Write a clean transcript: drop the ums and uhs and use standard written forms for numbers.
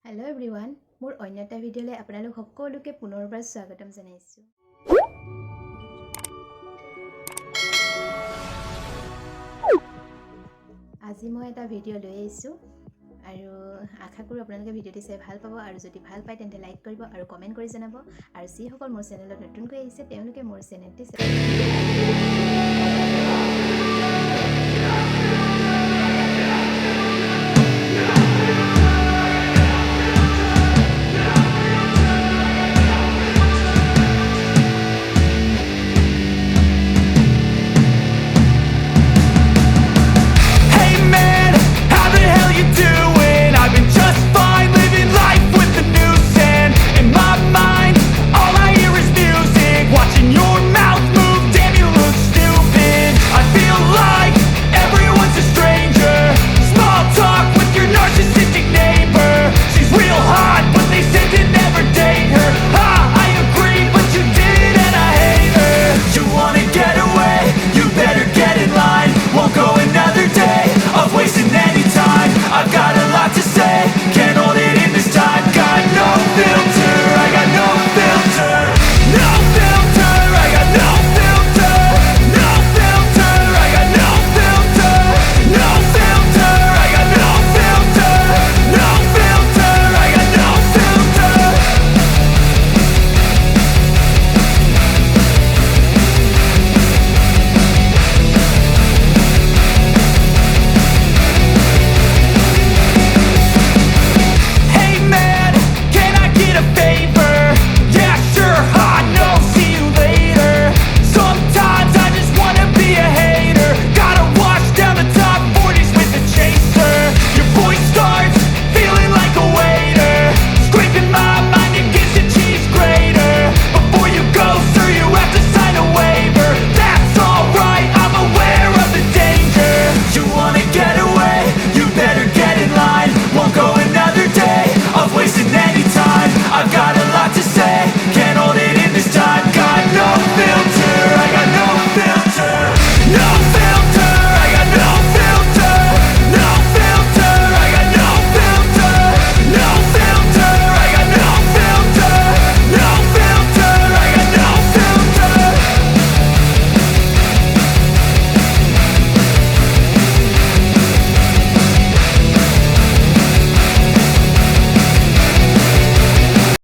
Hello everyone, মোৰ অন্য এটা ভিডিঅ'লৈ আপোনালোক সকলোকে পুনৰবাৰ স্বাগতম জনাইছো। আজি মই এটা ভিডিঅ' লৈ আহিছো আৰু আশা কৰো আপোনালোকে ভিডিঅ'টি চাই ভাল পাব আৰু যদি ভাল পায় তেন্তে লাইক কৰিব আৰু কমেন্ট কৰি জনাব আৰু যিসকল মোৰ চেনেলত নতুনকৈ আহিছে তেওঁলোকে মোৰ চেনেলটি